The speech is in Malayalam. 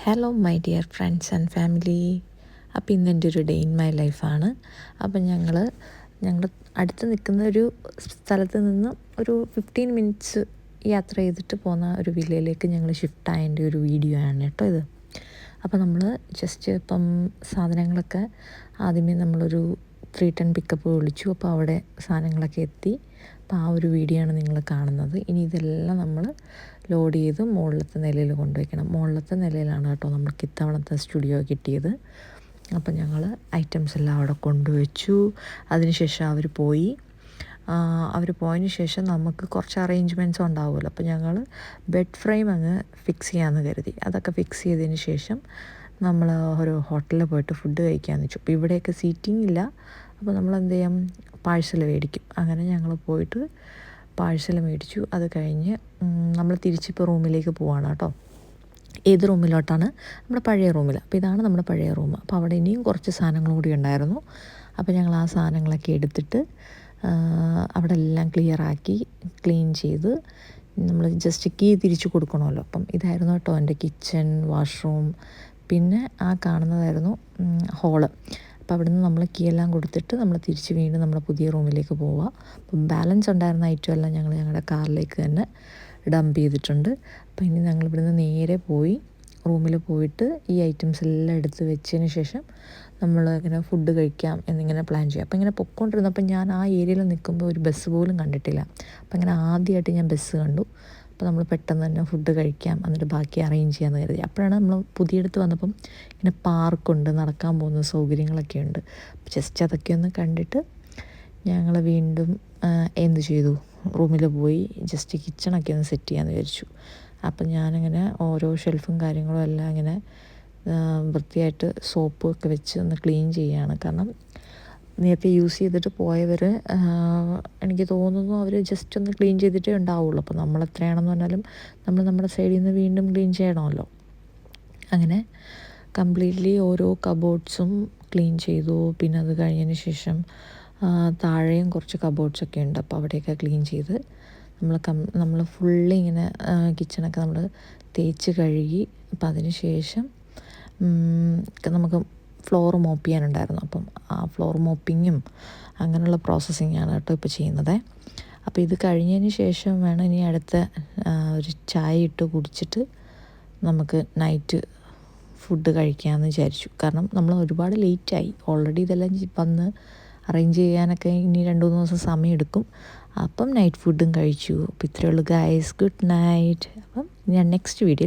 Hello my dear friends and family. അപ്പോൾ ഇന്ന് എൻ്റെ ഒരു ഡേ ഇൻ മൈ ലൈഫാണ്. അപ്പം ഞങ്ങൾ അടുത്ത് നിൽക്കുന്ന ഒരു സ്ഥലത്ത് നിന്ന് ഒരു 15 മിനിറ്റ്സ് യാത്ര ചെയ്തിട്ട് പോകുന്ന ഒരു വില്ലയിലേക്ക് ഞങ്ങൾ ഷിഫ്റ്റ് ആയതിൻ്റെ ഒരു വീഡിയോ ആണ് കേട്ടോ ഇത്. അപ്പോൾ നമ്മൾ ജസ്റ്റ് ഇപ്പം സാധനങ്ങളൊക്കെ ആദ്യമേ നമ്മളൊരു 310 പിക്കപ്പ് വിളിച്ചു. അപ്പോൾ അവിടെ സാധനങ്ങളൊക്കെ എത്തി. അപ്പോൾ ആ ഒരു വീഡിയോ ആണ് നിങ്ങൾ കാണുന്നത്. ഇനി ഇതെല്ലാം നമ്മൾ ലോഡ് ചെയ്ത് മുകളിലത്തെ നിലയിൽ കൊണ്ടുവയ്ക്കണം. മുകളിലത്തെ നിലയിലാണ് കേട്ടോ നമുക്ക് ഇത്തവണത്തെ സ്റ്റുഡിയോ കിട്ടിയത്. അപ്പം ഞങ്ങൾ ഐറ്റംസ് എല്ലാം അവിടെ കൊണ്ടുവച്ചു. അതിനുശേഷം അവർ പോയതിന് ശേഷം നമുക്ക് കുറച്ച് അറേഞ്ച്മെൻറ്റ്സ് ഉണ്ടാവുമല്ലോ. അപ്പോൾ ഞങ്ങൾ ബെഡ് ഫ്രെയിം അങ്ങ് ഫിക്സ് ചെയ്യാമെന്ന് കരുതി. അതൊക്കെ ഫിക്സ് ചെയ്തതിന് ശേഷം നമ്മൾ ഒരു ഹോട്ടലിൽ പോയിട്ട് ഫുഡ് കഴിക്കാമെന്ന് വെച്ചു. അപ്പോൾ ഇവിടെയൊക്കെ സീറ്റിംഗ് ഇല്ല. അപ്പോൾ നമ്മൾ എന്ത് ചെയ്യാം, പാഴ്സൽ മേടിക്കും. അങ്ങനെ ഞങ്ങൾ പോയിട്ട് പാഴ്സൽ മേടിച്ചു. അത് കഴിഞ്ഞ് നമ്മൾ തിരിച്ചിപ്പോൾ റൂമിലേക്ക് പോവാണ് കേട്ടോ. ഏത് റൂമിലോട്ടാണ്? നമ്മുടെ പഴയ റൂമിൽ. അപ്പോൾ ഇതാണ് നമ്മുടെ പഴയ റൂം. അപ്പോൾ അവിടെ ഇനിയും കുറച്ച് സാധനങ്ങൾ കൂടി ഉണ്ടായിരുന്നു. അപ്പോൾ ഞങ്ങൾ ആ സാധനങ്ങളൊക്കെ എടുത്തിട്ട് അവിടെ എല്ലാം ക്ലിയറാക്കി ക്ലീൻ ചെയ്ത് നമ്മൾ ജസ്റ്റ് കീ തിരിച്ചു കൊടുക്കണമല്ലോ. അപ്പം ഇതായിരുന്നു കേട്ടോ എൻ്റെ കിച്ചൺ, വാഷ്റൂം, പിന്നെ ആ കാണുന്നതായിരുന്നു ഹോള്. അപ്പോൾ അവിടുന്ന് നമ്മൾ കീ എല്ലാം കൊടുത്തിട്ട് നമ്മൾ തിരിച്ച് വീണ്ടും നമ്മുടെ പുതിയ റൂമിലേക്ക് പോവുക. അപ്പം ബാലൻസ് ഉണ്ടായിരുന്ന ഐറ്റം എല്ലാം ഞങ്ങൾ ഞങ്ങളുടെ കാറിലേക്ക് തന്നെ ഡംപ് ചെയ്തിട്ടുണ്ട്. അപ്പോൾ ഇനി ഞങ്ങൾ ഇവിടുന്ന് നേരെ പോയി റൂമിൽ പോയിട്ട് ഈ ഐറ്റംസ് എല്ലാം എടുത്ത് വെച്ചതിന് ശേഷം നമ്മൾ ഇങ്ങനെ ഫുഡ് കഴിക്കാം എന്നിങ്ങനെ പ്ലാൻ ചെയ്യാം. അപ്പോൾ ഇങ്ങനെ പൊയ്ക്കൊണ്ടിരുന്നപ്പോൾ ഞാൻ ആ ഏരിയയിൽ നിൽക്കുമ്പോൾ ഒരു ബസ് പോലും കണ്ടിട്ടില്ല. അപ്പോൾ ഇങ്ങനെ ആദ്യമായിട്ട് ഞാൻ ബസ് കണ്ടു. അപ്പോൾ നമ്മൾ പെട്ടെന്ന് തന്നെ ഫുഡ് കഴിക്കാം, എന്നിട്ട് ബാക്കി അറേഞ്ച് ചെയ്യാമെന്ന് കരുതി. അപ്പോഴാണ് നമ്മൾ പുതിയടുത്ത് വന്നപ്പം ഇങ്ങനെ പാർക്കുണ്ട്, നടക്കാൻ പോകുന്ന സൗകര്യങ്ങളൊക്കെ ഉണ്ട്. ജസ്റ്റ് അതൊക്കെ ഒന്ന് കണ്ടിട്ട് ഞങ്ങൾ വീണ്ടും എന്ത് ചെയ്തു, റൂമിൽ പോയി ജസ്റ്റ് കിച്ചണൊക്കെ ഒന്ന് സെറ്റ് ചെയ്യാമെന്ന് വിചാരിച്ചു. അപ്പം ഞാനിങ്ങനെ ഓരോ ഷെൽഫും കാര്യങ്ങളും എല്ലാം ഇങ്ങനെ വൃത്തിയായിട്ട് സോപ്പ് ഒക്കെ വെച്ച് ഒന്ന് ക്ലീൻ ചെയ്യുകയാണ്. കാരണം നേരത്തെ യൂസ് ചെയ്തിട്ട് പോയവർ എനിക്ക് തോന്നുന്നു അവർ ജസ്റ്റ് ഒന്ന് ക്ലീൻ ചെയ്തിട്ടേ ഉണ്ടാവുള്ളൂ. അപ്പോൾ നമ്മൾ എത്രയാണെന്ന് പറഞ്ഞാലും നമ്മൾ നമ്മുടെ സൈഡിൽ നിന്ന് വീണ്ടും ക്ലീൻ ചെയ്യണമല്ലോ. അങ്ങനെ കംപ്ലീറ്റ്ലി ഓരോ കബോർഡ്സും ക്ലീൻ ചെയ്തു. പിന്നെ അത് കഴിഞ്ഞതിന് ശേഷം താഴെയും കുറച്ച് കബോർഡ്സൊക്കെ ഉണ്ട്. അപ്പോൾ അവിടെയൊക്കെ ക്ലീൻ ചെയ്ത് നമ്മൾ ഫുള്ളി ഇങ്ങനെ കിച്ചണൊക്കെ നമ്മൾ തേച്ച് കഴുകി. അപ്പം അതിന് ശേഷം നമുക്ക് ഫ്ലോർ മോപ്പ് ചെയ്യാനുണ്ടായിരുന്നു. അപ്പം ആ ഫ്ലോർ മോപ്പിങ്ങും അങ്ങനെയുള്ള പ്രോസസ്സിങ്ങാണ് കേട്ടോ ഇപ്പോൾ ചെയ്യുന്നത്. അപ്പോൾ ഇത് കഴിഞ്ഞതിന് ശേഷം വേണം ഇനി അടുത്ത ഒരു ചായ ഇട്ട് കുടിച്ചിട്ട് നമുക്ക് നൈറ്റ് ഫുഡ് കഴിക്കാമെന്ന് വിചാരിച്ചു. കാരണം നമ്മൾ ഒരുപാട് ലേറ്റായി. ഓൾറെഡി ഇതെല്ലാം വന്ന് അറേഞ്ച് ചെയ്യാനൊക്കെ ഇനി 2-3 ദിവസം സമയമെടുക്കും. അപ്പം നൈറ്റ് ഫുഡും കഴിച്ചു. അപ്പോൾ ഇത്രയേ ഉള്ളൂ ഗൈസ്. Good night. അപ്പം ഞാൻ നെക്സ്റ്റ് വീഡിയോ